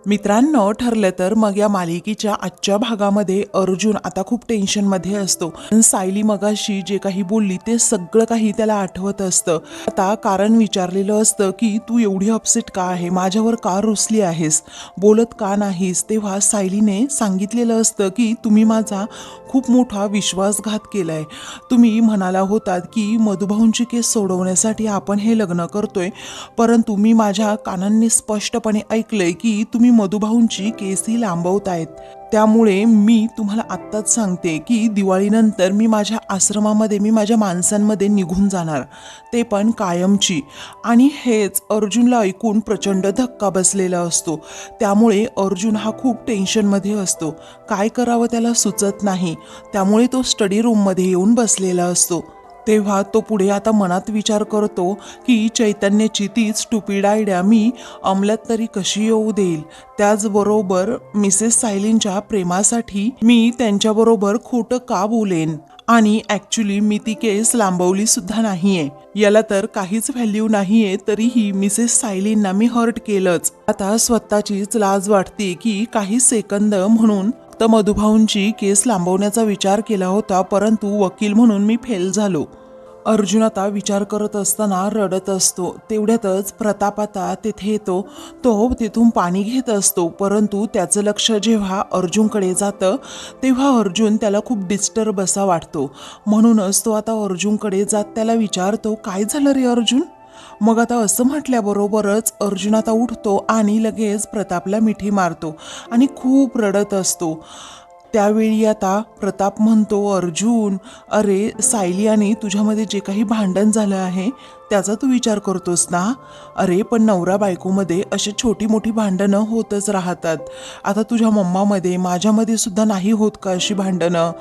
मित्रांनो, ठरलं तर मग या मालिकेच्या आजच्या भागामध्ये अर्जुन आता खूप टेन्शनमध्ये असतो. सायली मगाशी जे काही बोलली ते सगळं काही त्याला आठवत असतं. आता कारण विचारलेलं असतं की तू एवढी अपसेट का आहे, माझ्यावर का रुसली आहेस, बोलत का नाहीस. तेव्हा सायलीने सांगितलेलं असतं की तुम्ही माझा खूप मोठा विश्वासघात केलाय. तुम्ही म्हणाला होतात की मधुभाऊंची केस सोडवण्यासाठी आपण हे लग्न करतोय, परंतु मी माझ्या कानांनी स्पष्टपणे ऐकलंय की तुम्ही मधुभाऊंची केसही लांबवतायत. त्यामुळे मी तुम्हाला आत्ताच सांगते की दिवाळीनंतर मी माझ्या आश्रमामध्ये, मी माझ्या माणसांमध्ये निघून जाणार, ते पण कायमची. आणि हेच अर्जुनला ऐकून प्रचंड धक्का बसलेला असतो. त्यामुळे अर्जुन हा खूप टेन्शनमध्ये असतो. काय करावं त्याला सुचत नाही. त्यामुळे तो स्टडी रूममध्ये येऊन बसलेला असतो. तेव्हा तो पुढे आता मनात विचार करतो की चैतन्याची तीच स्टुपिड आयडिया मी अंमलात तरी कशी येऊ देईल. त्याचबरोबर मिसेस सायलींच्या प्रेमासाठी मी त्यांच्याबरोबर खोटं का बोलेन. आणि ॲक्च्युली मी ती केस लांबवली सुद्धा नाहीये. याला तर काहीच व्हॅल्यू नाहीये, तरीही मिसेस सायलींना मी हर्ट केलंच. आता स्वतःचीच लाज वाटते की काही सेकंद म्हणून तर मधुभाऊंची केस लांबवण्याचा विचार केला होता, परंतु वकील म्हणून मी फेल झालो. अर्जुन आता विचार करत असताना रडत असतो. तेवढ्यातच प्रताप आता तिथे येतो. तो तिथून पाणी घेत असतो, परंतु त्याचं लक्ष जेव्हा अर्जुनकडे जातं तेव्हा अर्जुन त्याला खूप डिस्टर्ब असा वाटतो. म्हणूनच तो आता अर्जुनकडे जात त्याला विचारतो, काय झालं रे अर्जुन. मग आता असं म्हटल्याबरोबरच अर्जुन आता उठतो आणि लगेच प्रतापला मिठी मारतो आणि खूप रडत असतो. त्यावेळी आता प्रताप म्हणतो, अर्जुन, अरे सायली आणि तुझ्यामध्ये जे काही भांडण झालं आहे त्याचा तू विचार करतोस ना. अरे पण नवरा बायकोमध्ये अशी छोटी मोठी भांडणं होतच राहतात. आता तुझ्या मम्मामध्ये, माझ्यामध्ये सुद्धा नाही होत का अशी भांडणं.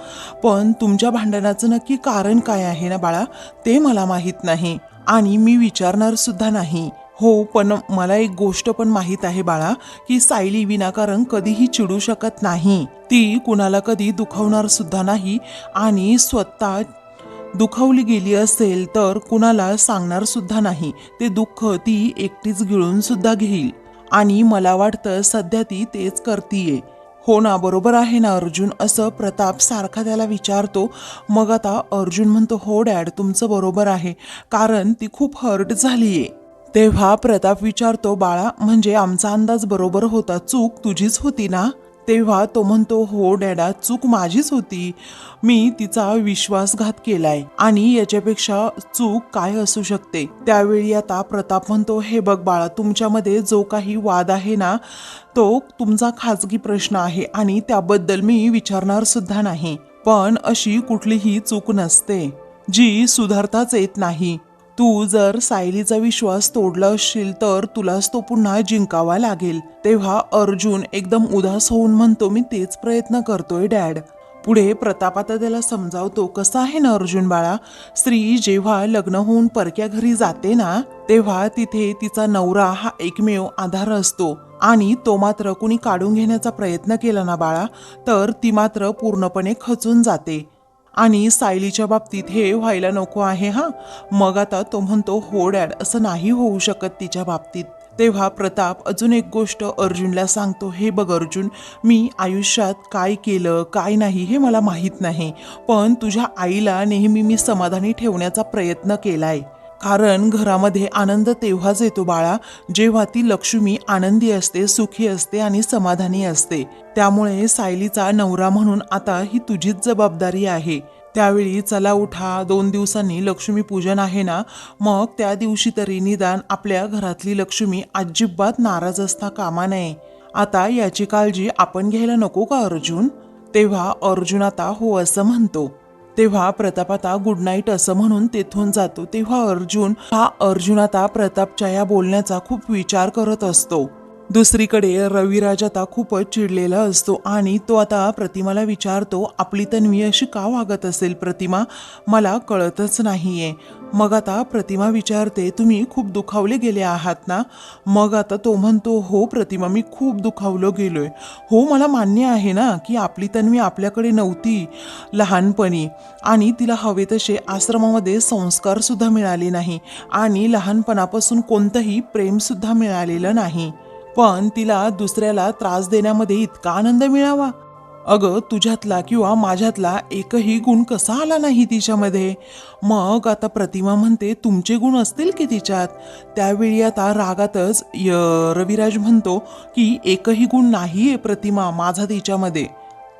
पण तुमच्या भांडणाचं नक्की कारण काय आहे ना बाळा, ते मला माहीत नाही आणि मी विचारणार सुद्धा नाही. हो, पण मला एक गोष्ट पण माहीत आहे बाळा, की सायली विनाकारण कधीही चिडू शकत नाही. ती कुणाला कधी दुखावणार सुद्धा नाही आणि स्वतः दुखावली गेली असेल तर कुणाला सांगणार सुद्धा नाही. ते दुःख ती एकटीच गिळून सुद्धा घेईल आणि मला वाटतं सध्या ती तेच करतीये. हो ना, बरोबर आहे ना अर्जुन, असं प्रताप सारखा त्याला विचारतो. मग आता अर्जुन म्हणतो, हो डॅड, तुमचं बरोबर आहे, कारण ती खूप हर्ट झालीये. तेव्हा प्रताप विचारतो, बाळा म्हणजे आमचा अंदाज बरोबर होता, चूक तुझीच होती ना. तेव्हा तो म्हणतो, हो डॅडा, चूक माझीच होती. मी तिचा विश्वासघात केलाय आणि याच्यापेक्षा चूक काय असू शकते. त्यावेळी आता प्रताप म्हणतो, हे बघ बाळा, तुमच्यामध्ये जो काही वाद आहे ना तो तुमचा खाजगी प्रश्न आहे आणि त्याबद्दल मी विचारणार सुद्धा नाही. पण अशी कुठलीही चूक नसते जी सुधारताच येत नाही. तू जर सायलीचा विश्वास तोडला असशील तर तुलाच तो पुन्हा जिंकावा लागेल. तेव्हा अर्जुन एकदम उदास होऊन म्हणतो, मी तेच प्रयत्न करतोय डॅड. पुढे प्रताप आता त्याला समजावतो, कसं आहे ना अर्जुन बाळा, स्त्री जेव्हा लग्न होऊन परक्या घरी जाते ना तेव्हा तिथे तिचा नवरा हा एकमेव आधार असतो आणि तो मात्र कुणी काढून घेण्याचा प्रयत्न केला ना बाळा तर ती मात्र पूर्णपणे खचून जाते. आणि सायलीच्या बाबतीत हे व्हायला नको आहे हा. मग आता तो म्हणतो, हो डॅड, असं नाही होऊ शकत तिच्या बाबतीत. तेव्हा प्रताप अजून एक गोष्ट अर्जुनला सांगतो, हे बघ अर्जुन, मी आयुष्यात काय केलं काय नाही हे मला माहीत नाही, पण तुझ्या आईला नेहमी मी समाधानी ठेवण्याचा प्रयत्न केलाय. कारण घरामध्ये आनंद तेव्हाच येतो बाळा जेव्हा ती लक्ष्मी आनंदी असते, सुखी असते आणि समाधानी असते. त्यामुळे सायलीचा नवरा म्हणून आता ही तुझीच जबाबदारी आहे. त्यावेळी चला उठा, 2 दिवसांनी लक्ष्मी पूजन आहे ना, मग त्या दिवशी तरी निदान आपल्या घरातली लक्ष्मी अजिबात नाराज असता कामा नये. आता याची काळजी आपण घ्यायला नको का अर्जुन. तेव्हा अर्जुन आता हो असं म्हणतो. तेव्हा प्रताप आता गुड नाईट असं म्हणून तेथून जातो. तेव्हा अर्जुन आता प्रतापच्या या बोलण्याचा खूप विचार करत असतो. दुसरीकडे रविराज आता खूपच चिडलेला असतो आणि तो आता प्रतिमाला विचारतो, आपली तन्वी अशी का वागत असेल प्रतिमा, मला कळतच नाहीये. मग आता प्रतिमा विचारते, तुम्ही खूप दुखावले गेले आहात ना? मग आता तो म्हणतो, हो प्रतिमा, मी खूप दुखावलो गेलोय. हो, मला मान्य आहे ना की आपली तन्वी आपल्याकडे नव्हती लहानपणी आणि तिला हवे तसे आश्रमामध्ये संस्कार सुद्धा मिळाले नाही आणि लहानपणापासून कोणतंही प्रेम सुद्धा मिळालेलं नाही. पण तिला दुसऱ्याला त्रास देण्यामध्ये इतका आनंद मिळावा. अगं, तुझ्यातला किंवा माझ्यातला एकही गुण कसा आला नाही तिच्यामध्ये? मग आता प्रतिमा म्हणते, तुमचे गुण असतील की तिच्यात? त्यावेळी आता रागातच रविराज म्हणतो की एकही गुण नाहीये प्रतिमा माझा तिच्यामध्ये.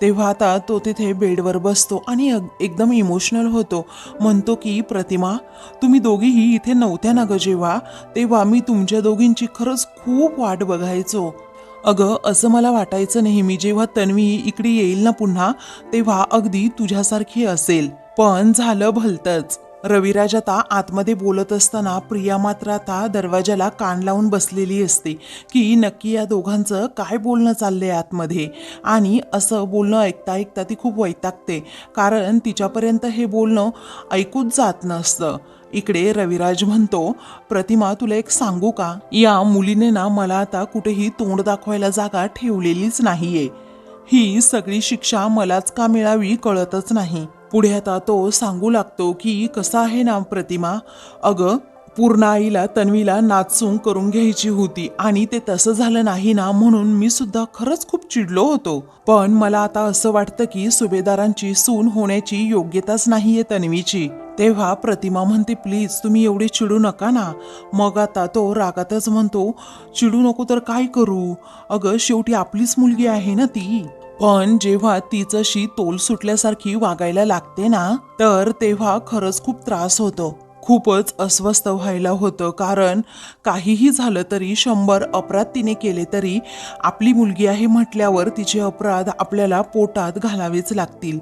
तेव्हा आता तो तिथे बेडवर बसतो आणि एकदम इमोशनल होतो. म्हणतो की प्रतिमा, तुम्ही दोघीही इथे नव्हत्या ना ग जेव्हा, तेव्हा मी तुमच्या दोघींची खरंच खूप वाट बघायचो. अगं, असं मला वाटायचं नेहमी जेव्हा तन्वी इकडे येईल ना पुन्हा, तेव्हा अगदी तुझ्यासारखी असेल. पण झालं भलतंच. रविराज आता आतमध्ये बोलत असताना प्रिया मात्र आता दरवाजाला कान लावून बसलेली असते की नक्की या दोघांचं काय बोलणं चाललंय आतमध्ये. आणि असं बोलणं ऐकता ऐकता ती खूप वैतागते, कारण तिच्यापर्यंत हे बोलणं ऐकूच जात नसतं. इकडे रविराज म्हणतो, प्रतिमा, तुला एक सांगू का, या मुलीने ना मला आता कुठेही तोंड दाखवायला जागा ठेवलेलीच नाहीये. ही सगळी शिक्षा मलाच का मिळावी कळतच नाही. पुढे आता तो सांगू लागतो की कसं आहे ना प्रतिमा, अगं, पूर्ण आईला तन्वीला नाचून करून घ्यायची होती आणि ते तसं झालं नाही ना, म्हणून मी सुद्धा खरंच खूप चिडलो होतो. पण मला आता असं वाटतं की सुभेदारांची सून होण्याची योग्यताच नाहीये तन्वीची. तेव्हा प्रतिमा म्हणते, प्लीज तुम्ही एवढे चिडू नका ना. मग आता तो रागातच म्हणतो, चिडू नको तर काय करू, अगं शेवटी आपलीच मुलगी आहे ना ती. पण जेव्हा तिचंशी तोल सुटल्यासारखी वागायला लागते ना, तर तेव्हा खरंच खूप त्रास होतो. खूपच अस्वस्थ व्हायला होतं, कारण काहीही झालं तरी 100 अपराध तिने केले तरी आपली मुलगी आहे म्हटल्यावर तिचे अपराध आपल्याला पोटात घालावेच लागतील.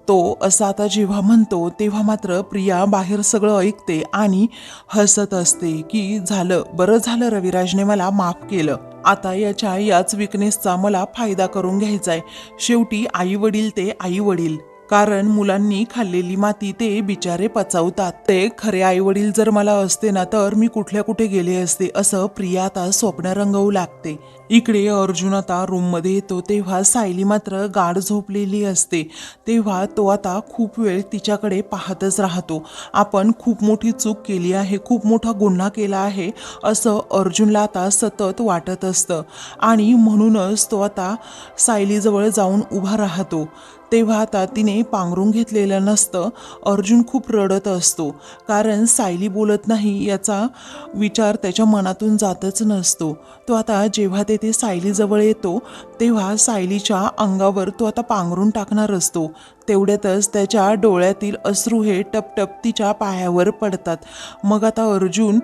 तो असा आता जेव्हा म्हणतो तेव्हा मात्र प्रिया बाहेर सगळं ऐकते आणि हसत असते की झालं, बरं झालं रविराजने मला माफ केलं. आता याच विकनेसचा मला फायदा करून घ्यायचाय. शेवटी आई वडील ते आई वडील, कारण मुलांनी खाल्लेली माती ते बिचारे पचवतात. ते खरे आई वडील जर मला असते ना, तर मी कुठल्या कुठे गेले असते, असं प्रिया आता स्वप्न रंगवू लागते. इकडे अर्जुन आता रूम मध्ये येतो तेव्हा सायली मात्र गाढ झोपलेली असते. तेव्हा तो आता खूप वेळ तिच्याकडे पाहतच राहतो. आपण खूप मोठी चूक केली आहे, खूप मोठा गुन्हा केला आहे असं अर्जुनला आता सतत वाटत असतं आणि म्हणूनच तो आता सायलीजवळ जाऊन उभा राहतो. तेव्हा आता तिने पांघरून घेतलेलं नसतं. अर्जुन खूप रडत असतो, कारण सायली बोलत नाही याचा विचार त्याच्या मनातून जातच नसतो. तो आता जेव्हा तेथे सायलीजवळ येतो तेव्हा सायलीच्या अंगावर तो आता पांघरून टाकणार असतो. तेवढ्यातच त्याच्या डोळ्यातील अश्रू हे टपटप तिच्या पायावर पडतात. मग आता अर्जुन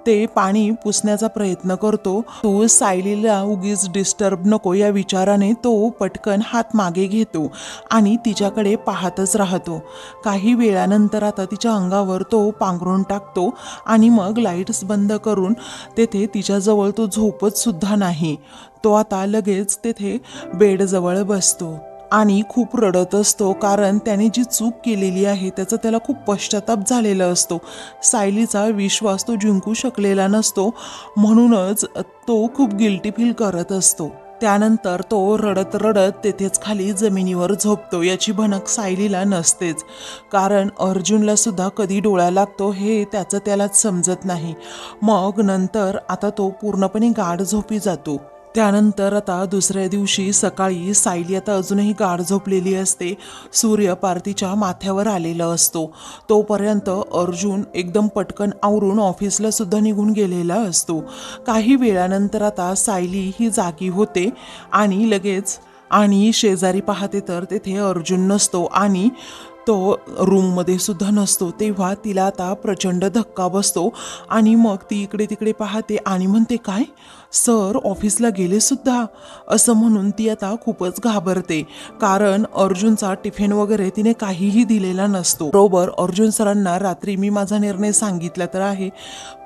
ते पाणी पुसण्याचा प्रयत्न करतो. तो सायलीला उगीच डिस्टर्ब नको या विचाराने तो पटकन हात मागे घेतो आणि तिच्याकडे पाहतच राहतो. काही वेळानंतर आता तिच्या अंगावर तो पांघरून टाकतो आणि मग लाईट्स बंद करून तेथे तिच्याजवळ तो झोपत सुद्धा नाही. तो आता लगेच तेथे बेडजवळ बसतो आणि खूप रडत असतो, कारण त्याने जी चूक केलेली आहे त्याचा त्याला खूप पश्चाताप झालेला असतो. सायलीचा विश्वास तो जिंकू शकलेला नसतो, म्हणूनच तो खूप गिल्टी फील करत असतो. त्यानंतर तो रडत रडत तेथेच खाली जमिनीवर झोपतो. याची भनक सायलीला नसतेच, कारण अर्जुनला सुद्धा कधी डोळा लागतो हे त्याचं त्यालाच समजत नाही. मग नंतर आता तो पूर्णपणे गाढ झोपी जातो. त्यानंतर आता दुसऱ्या दिवशी सकाळी सायली आता अजूनही गाढ झोपलेली असते. सूर्य पार्थिच्या माथ्यावर आलेला असतो. तोपर्यंत अर्जुन एकदम पटकन आवरून ऑफिसला सुद्धा निघून गेलेला असतो. काही वेळानंतर आता सायली ही जागी होते आणि लगेच शेजारी पाहते तर तेथे अर्जुन नसतो आणि तो रूममध्ये सुद्धा नसतो. तेव्हा तिला आता प्रचंड धक्का बसतो आणि मग ती इकडे तिकडे पाहते आणि म्हणते, काय सर ऑफिसला गेले सुद्धा, असं म्हणून ती आता खूपच घाबरते. कारण अर्जुनचा टिफिन वगैरे तिने काहीही दिलेला नसतो. बरोबर अर्जुन सरांना रात्री मी माझा निर्णय सांगितला तर आहे,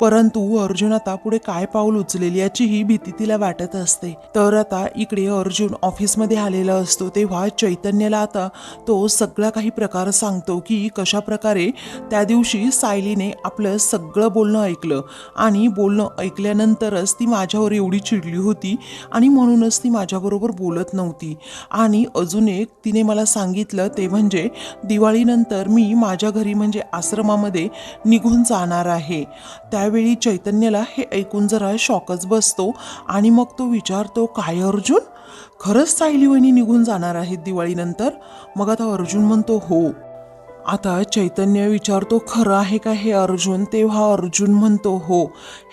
परंतु अर्जुन आता पुढे काय पाऊल उचलेल याचीही भीती तिला वाटत असते. तर आता इकडे अर्जुन ऑफिसमध्ये आलेला असतो. तेव्हा चैतन्यला आता तो सगळा काही प्रकार सांगतो की कशा प्रकारे त्या दिवशी सायलीने आपलं सगळं बोलणं ऐकलं आणि बोलणं ऐकल्यानंतरच ती माझ्यावर एवढी चिडली होती आणि म्हणूनच ती माझ्याबरोबर बोलत नव्हती. आणि अजून एक तिने मला सांगितलं ते म्हणजे दिवाळीनंतर मी माझ्या घरी म्हणजे आश्रमामध्ये निघून जाणार आहे. त्यावेळी चैतन्याला हे ऐकून जरा शॉकच बसतो आणि मग तो विचारतो, काय अर्जुन, खरंच सायली वहिनी निघून जाणार आहेत दिवाळीनंतर? मग आता अर्जुन म्हणतो हो. आता चैतन्य विचारतो, खरं आहे का हे अर्जुन? तेव्हा अर्जुन म्हणतो हो,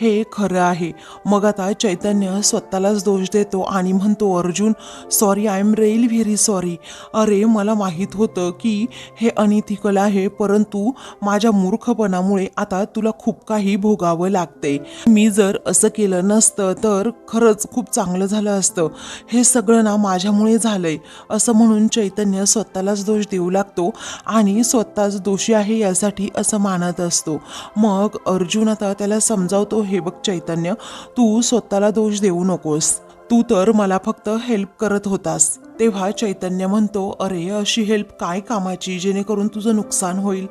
हे खरं आहे. मग आता चैतन्य स्वतःलाच दोष देतो आणि म्हणतो, Arjun sorry, I am really very sorry. अरे मला माहीत होतं की हे अनइथिकल आहे, परंतु माझ्या मूर्खपणामुळे आता तुला खूप काही भोगावं लागते. मी जर असं केलं नसतं तर खरंच खूप चांगलं झालं असतं. हे सगळं ना माझ्यामुळे झालंय, असं म्हणून चैतन्य स्वतःलाच दोष देऊ लागतो आणि स्वतःच दोषी आहे यासाठी असं मानत असतो. मग अर्जुन आता त्याला समजावतो, हे बघ चैतन्य, तू स्वतःला दोष देऊ नकोस, तू तर मला फक्त हेल्प करत होतास. तेव्हा चैतन्य म्हणतो, अरे अशी हेल्प काय कामाची जेणेकरून तुझं नुकसान होईल?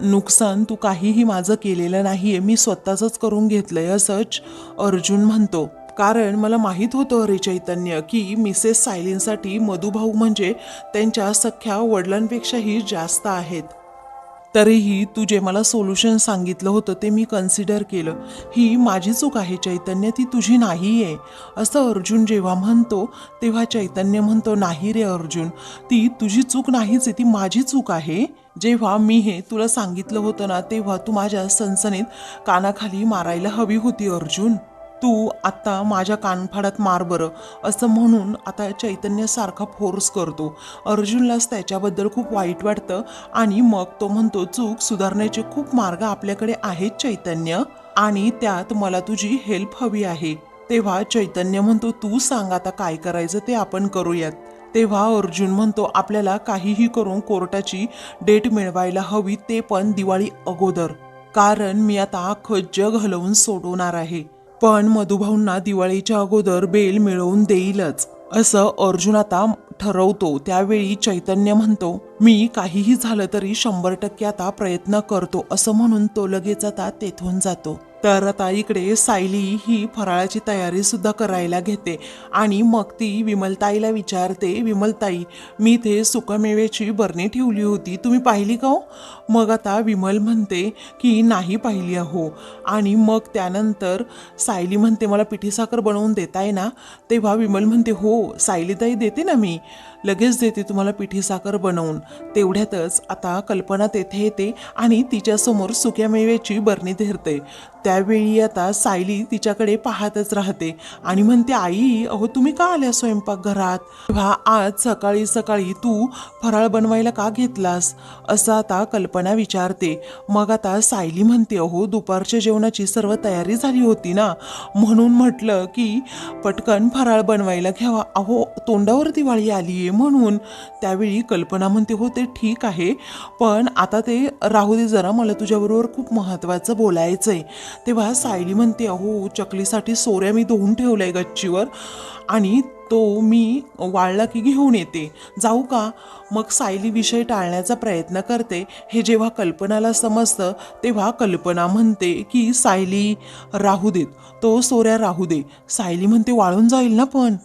नुकसान तू काहीही माझं केलेलं नाहीये, मी स्वतःच करून घेतलंय असंच अर्जुन म्हणतो. कारण मला माहीत होतं अरे चैतन्य की मिसेस सायलींसाठी मधुभाऊ म्हणजे त्यांच्या सख्या वडिलांपेक्षाही जास्त आहेत. तरीही तू जे मला सोल्युशन सांगितलं होतं ते मी कन्सिडर केलं. ही माझी चूक आहे चैतन्य, ती तुझी नाही आहे, असं अर्जुन जेव्हा म्हणतो तेव्हा चैतन्य म्हणतो, नाही रे अर्जुन, ती तुझी चूक नाहीच आहे, ती माझी चूक आहे. जेव्हा मी हे तुला सांगितलं होतं ना तेव्हा तू माझ्या सनसनीत कानाखाली मारायला हवी होती अर्जुन. तू आत्ता माझ्या कानफाडात मार बरं, असं म्हणून आता चैतन्य सारखा फोर्स करतो. अर्जुनलाच त्याच्याबद्दल खूप वाईट वाटतं आणि मग तो म्हणतो, चूक सुधारण्याचे खूप मार्ग आपल्याकडे आहेत चैतन्य, आणि त्यात मला तुझी हेल्प हवी आहे. तेव्हा चैतन्य म्हणतो, तू सांग आता काय करायचं ते आपण करूयात. तेव्हा अर्जुन म्हणतो, आपल्याला काहीही करून कोर्टाची डेट मिळवायला हवी, ते पण दिवाळी अगोदर, कारण मी आता अख्खं जग हलवून सोडवणार आहे. पण मधुभाऊंना दिवाळीच्या अगोदर बेल मिळवून देईलच, असं अर्जुन आता ठरवतो. त्यावेळी चैतन्य म्हणतो, मी काहीही झालं तरी 100% आता प्रयत्न करतो, असं म्हणून तो लगेच आता तेथून जातो. तर आता इकडे सायली ही फराळाची तयारी सुद्धा करायला घेते आणि मग ती विमलताईला विचारते, विमलताई मी इथे सुकामेव्याची बरणी ठेवली होती, तुम्ही पाहिली का हो? मग आता विमल म्हणते की नाही पाहिली अहो. आणि मग त्यानंतर सायली म्हणते, मला पिठी साखर बनवून देताय ना? तेव्हा विमल म्हणते, हो सायलीताई देते ना, मी लगेच देते तुम्हाला पिठी साखर बनवून. तेवढ्यातच आता कल्पना तेथे येते आणि तिच्यासमोर सुक्या मेव्याची बरणी धरते. त्यावेळी आता सायली तिच्याकडे पाहतच राहते आणि म्हणते, आई अहो तुम्ही का आल्या स्वयंपाकघरात? तेव्हा आज सकाळी सकाळी तू फराळ बनवायला का घेतलास, असं आता कल्पना विचारते. मग आता सायली म्हणते, अहो दुपारच्या जेवणाची सर्व तयारी झाली होती ना, म्हणून म्हटलं की पटकन फराळ बनवायला घ्यावा, अहो तोंडावर दिवाळी आली आहे म्हणून. त्यावेळी कल्पना म्हणते, हो ते ठीक आहे, पण आता ते राहू दे जरा, मला तुझ्याबरोबर खूप महत्त्वाचं बोलायचं आहे. तेव्हा सायली म्हणते, अहो चकलीसाठी सोऱ्या मी धुवून ठेवलाय गच्चीवर आणि तो मी वाळला की घेऊन येते, जाऊ का? मग सायली विषय टाळण्याचा प्रयत्न करते. हे जेव्हा कल्पनाला समजतं तेव्हा कल्पना म्हणते की सायली राहू देत, तो सोऱ्या राहू दे. सायली म्हणते, वाळून जाईल ना पण?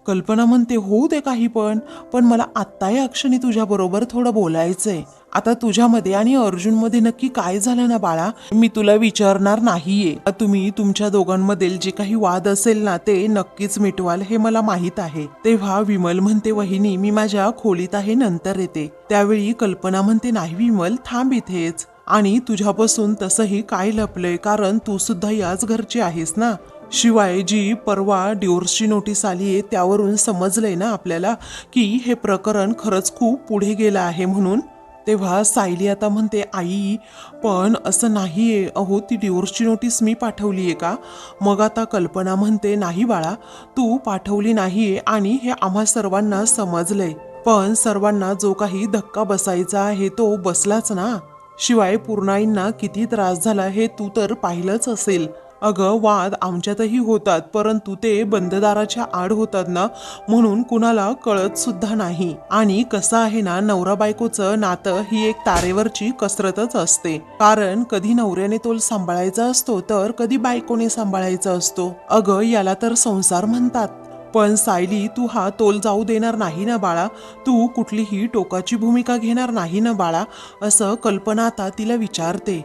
कल्पना म्हणते, होऊ दे काही पण मला आत्ता या क्षणी तुझ्याबरोबर थोडं बोलायचंय. आता तुझ्यामध्ये आणि अर्जुनमध्ये नक्की काय झालं ना बाळा, मी तुला विचारणार नाहीये. तुम्ही तुमच्या दोघांमधील जे काही वाद असेल ना ते नक्कीच मिटवाल, हे मला माहीत आहे. तेव्हा विमल म्हणते, वहिनी मी माझ्या खोलीत आहे, नंतर येते. त्यावेळी कल्पना म्हणते, नाही विमल थांब इथेच, आणि तुझ्यापासून तसंही काय लपलंय, कारण तू सुद्धा याच घरची आहेस ना. शिवाय जी परवा डिवोर्सची नोटीस आली आहे त्यावरून समजलंय ना आपल्याला की हे प्रकरण खरंच खूप पुढे गेलं आहे म्हणून. तेव्हा सायली आता म्हणते, आई पण असं नाहीये, अहो ती डिवोर्सची नोटीस मी पाठवली आहे का? मग आता कल्पना म्हणते, नाही बाळा, तू पाठवली नाहीये आणि हे आम्हा सर्वांना समजलंय, पण सर्वांना जो काही धक्का बसायचा आहे तो बसलाच ना. शिवाय पूर्णाईंना किती त्रास झाला हे तू तर पाहिलंच असेल. अगं वाद आमच्यातही होतात, परंतु ते बंद दाराच्या आड होतात ना, म्हणून कुणाला कळत सुद्धा नाही. आणि कसं आहे ना, नवरा बायकोचं नातं ही एक तारेवरची कसरतच असते. कारण कधी नवऱ्याने तोल सांभाळायचा असतो तर कधी बायकोने सांभाळायचा असतो. अगं याला तर संसार म्हणतात. पण सायली, तू हा तोल जाऊ देणार नाही ना बाळा? तू कुठलीही टोकाची भूमिका घेणार नाही ना बाळा? असं कल्पना आता तिला विचारते.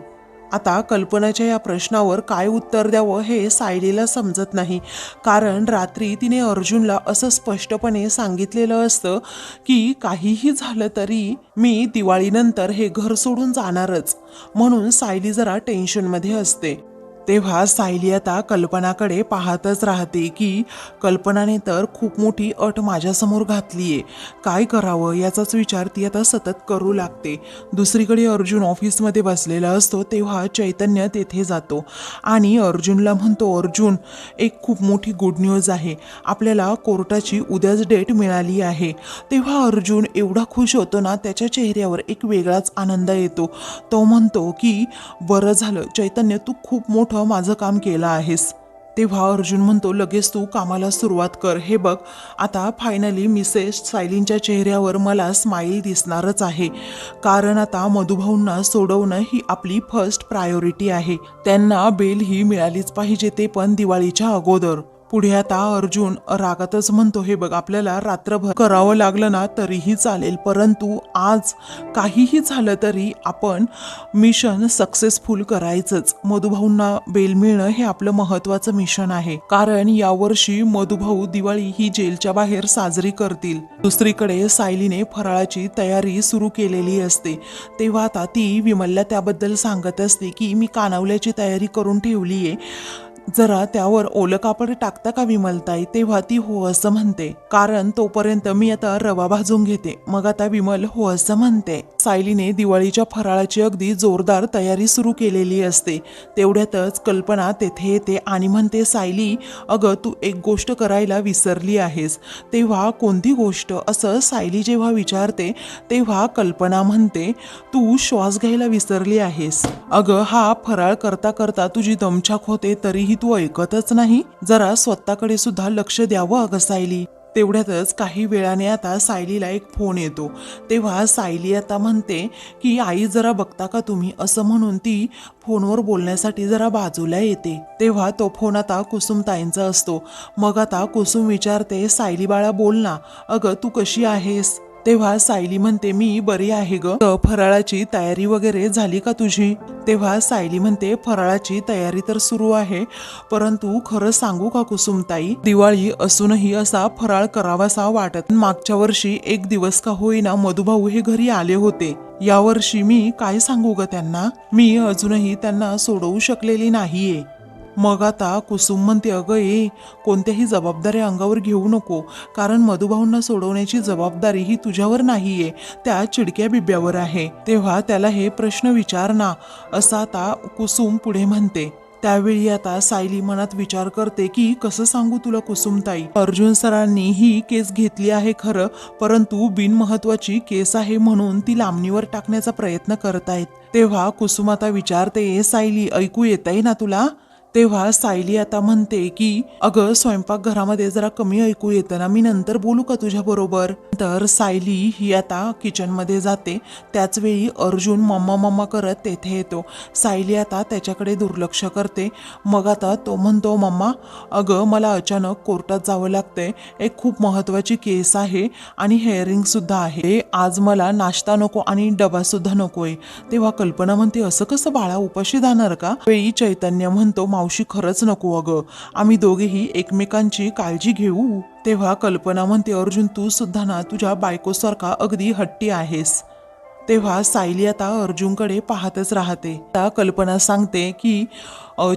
आता कल्पनाच्या या प्रश्नावर काय उत्तर द्यावं हे सायलीला समजत नाही. कारण रात्री तिने अर्जुनला असं स्पष्टपणे सांगितलेलं असतं की काहीही झालं तरी मी दिवाळीनंतर हे घर सोडून जाणारच. म्हणून सायली जरा टेन्शनमध्ये असते. तेव्हा सायली आता कल्पनाकडे पाहतच राहते की कल्पनाने तर खूप मोठी अट माझ्यासमोर घातलीये, काय करावं याचाच विचार ती आता सतत करू लागते. दुसरीकडे अर्जुन ऑफिसमध्ये बसलेला असतो तेव्हा चैतन्य तेथे जातो आणि अर्जुनला म्हणतो, अर्जुन एक खूप मोठी गुड न्यूज आहे, आपल्याला कोर्टाची उद्याच डेट मिळाली आहे. तेव्हा अर्जुन एवढा खुश होतो ना, त्याच्या चेहऱ्यावर एक वेगळाच आनंद येतो. तो म्हणतो की बरं झालं चैतन्य, तू खूप मोठं माझं काम केलं आहेस. तेव्हा अर्जुन म्हणतो, लगेच तू कामाला सुरुवात कर. हे बघ आता फायनली मिसेस सायलींच्या चेहऱ्यावर मला स्माईल दिसणारच आहे. कारण आता मधुभाऊंना सोडवणं ही आपली फर्स्ट प्रायोरिटी आहे. त्यांना बेल ही मिळालीच पाहिजे, ते पण दिवाळीच्या अगोदर. पुढे आता अर्जुन रागातच म्हणतो, हे बघ आपल्याला रात्रभर करावं लागलं ना तरीही चालेल, परंतु आज काहीही झालं तरी आपण मिशन सक्सेसफुल करायचंच. मधुभाऊंना बेल मिळणं हे आपलं महत्वाचं मिशन आहे. कारण यावर्षी मधुभाऊ दिवाळी ही जेलच्या बाहेर साजरी करतील. दुसरीकडे सायलीने फराळाची तयारी सुरू केलेली असते. तेव्हा आता ती विमलला त्याबद्दल सांगत असते की मी कानावल्याची तयारी करून ठेवलीये, जरा त्यावर ओलं कापड टाकता का विमलताई? तेव्हा ती हो असं म्हणते. कारण तोपर्यंत मी आता रवा भाजून घेते. मग आता विमल हो असं म्हणते. सायलीने दिवाळीच्या फराळाची अगदी जोरदार तयारी सुरू केलेली असते. तेवढ्यातच कल्पना तेथे येते आणि म्हणते, सायली अगं तू एक गोष्ट करायला विसरली आहेस. तेव्हा कोणती गोष्ट असं सायली जेव्हा विचारते तेव्हा कल्पना म्हणते, तू श्वास घ्यायला विसरली आहेस. अगं हा फराळ करता करता तुझी दमछाक होते तरीही तू ऐकतच नाही. जरा स्वतःकडे सुद्धा लक्ष द्यावं अगं सायली. तेवढ्यातच काही वेळाने आता सायलीला एक फोन येतो. तेव्हा सायली आता म्हणते की आई जरा बघता का तुम्ही, असं म्हणून ती फोनवर बोलण्यासाठी जरा बाजूला येते. तेव्हा तो फोन आता कुसुमताईंचा असतो. मग आता कुसुम विचारते, सायली बाळा बोल ना, अगं तू कशी आहेस? तेव्हा सायली म्हणते, मी बरी आहे ग. फराळाची तयारी वगैरे झाली का तुझी? तेव्हा सायली म्हणते, फराळाची तयारी तर सुरू आहे, परंतु खरं सांगू का कुसुमताई, दिवाळी असूनही असा फराळ करावासा वाटत. मागच्या वर्षी एक दिवस का होईना मधुभाऊ हे घरी आले होते. यावर्षी मी काय सांगू ग त्यांना, मी अजूनही त्यांना सोडवू शकलेली नाहीये. मग आता कुसुम म्हणते, अगं कोणत्याही जबाबदारी अंगावर घेऊ नको, कारण मधुभाऊंना सोडवण्याची जबाबदारी ही तुझ्यावर नाहीये, त्या चिडक्या बिब्यावर आहे. तेव्हा त्याला हे प्रश्न विचार ना, असं आता कुसुम पुढे म्हणते. त्यावेळी आता सायली मनात विचार करते की कसं सांगू तुला कुसुमताई, अर्जुन सरांनी ही केस घेतली आहे खरं, परंतु बिनमहत्वाची केस आहे म्हणून ती लांबणीवर टाकण्याचा प्रयत्न करतायत. तेव्हा कुसुम आता विचारते, सायली ऐकू येतंय ना तुला? तेव्हा सायली आता म्हणते की अगं स्वयंपाकघरामध्ये जरा कमी ऐकू येतं ना, मी नंतर बोलू का तुझ्या बरोबर? तर सायली ही आता किचनमध्ये जाते. त्याच वेळी अर्जुन मम्मा मम्मा करत तेथे येतो. सायली आता त्याच्याकडे दुर्लक्ष करते. मग आता तो म्हणतो, मम्मा अगं मला अचानक कोर्टात जावं लागतंय, एक खूप महत्वाची केस आहे आणि हेअरिंग सुद्धा आहे. आज मला नाश्ता नको आणि डबा सुद्धा नकोय. तेव्हा कल्पना म्हणते, असं कसं बाळा, उपाशी जाणार का? वेळी चैतन्य म्हणतो, मावशी खरंच नको अगं, आम्ही दोघेही एकमेकांची काळजी घेऊ. तेव्हा कल्पना म्हणते, अर्जुन तू सुद्धा ना तुझ्या बायकोसारखा अगदी हट्टी आहेस. तेव्हा सायली आता अर्जुनकडे पाहतच राहते. त्या कल्पना सांगते की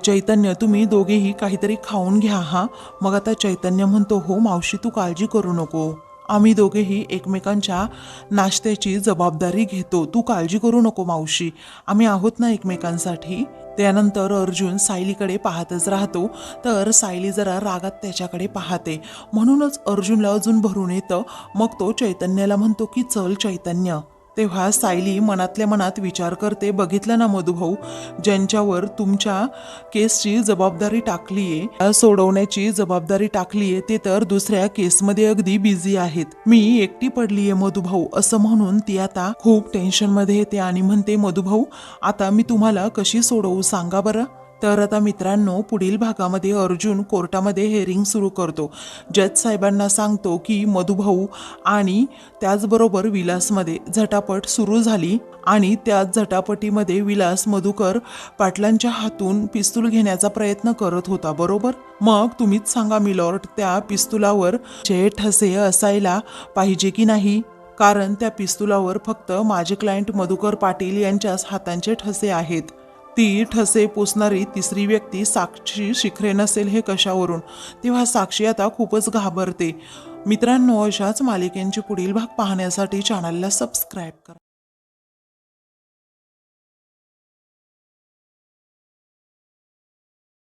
चैतन्य तुम्ही दोघेही काहीतरी खाऊन घ्या हा. मग आता चैतन्य म्हणतो, हो मावशी तू काळजी करू नको, आम्ही दोघेही एकमेकांच्या नाश्त्याची जबाबदारी घेतो. तू काळजी करू नको मावशी, आम्ही आहोत ना एकमेकांसाठी. त्यानंतर अर्जुन सायलीकडे पाहतच राहतो. तर सायली जरा रागात त्याच्याकडे पाहते. म्हणूनच अर्जुनला अजून भरून येतं. मग तो चैतन्याला म्हणतो की चल चैतन्य. तेव्हा सायली मनातल्या मनात विचार करते, बघितलं ना मधुभाऊ, ज्यांच्यावर तुमच्या केसची जबाबदारी टाकलीये, सोडवण्याची जबाबदारी टाकलीये, ते तर दुसऱ्या केसमध्ये अगदी बिझी आहेत. मी एकटी पडलीये मधुभाऊ, असं म्हणून ती आता खूप टेन्शनमध्ये येते आणि म्हणते, मधुभाऊ आता मी तुम्हाला कशी सोडवू सांगा बरं. तर आता मित्रांनो, पुढील भागामध्ये अर्जुन कोर्टामध्ये हेअरिंग सुरू करतो. जज साहेबांना सांगतो की मधुभाऊ आणि त्याचबरोबर विलासमध्ये झटापट सुरू झाली आणि त्याच झटापटीमध्ये विलास मधुकर पाटलांच्या हातून पिस्तूल घेण्याचा प्रयत्न करत होता, बरोबर. मग तुम्हीच सांगा मिलॉर्ड, त्या पिस्तुलावर ठसे असायला पाहिजे की नाही, कारण त्या पिस्तुलावर फक्त माझे क्लायंट मधुकर पाटील यांच्याच हातांचे ठसे आहेत. ती ठसे पुसणारी तिसरी व्यक्ती साक्षी शिखरे नसेल हे कशावरून. तेव्हा साक्षी आता खूपच घाबरते. मित्रांनो, अशाच मालिकेंचे पुढील भाग पाहण्यासाठी चॅनलला सबस्क्राईब करा.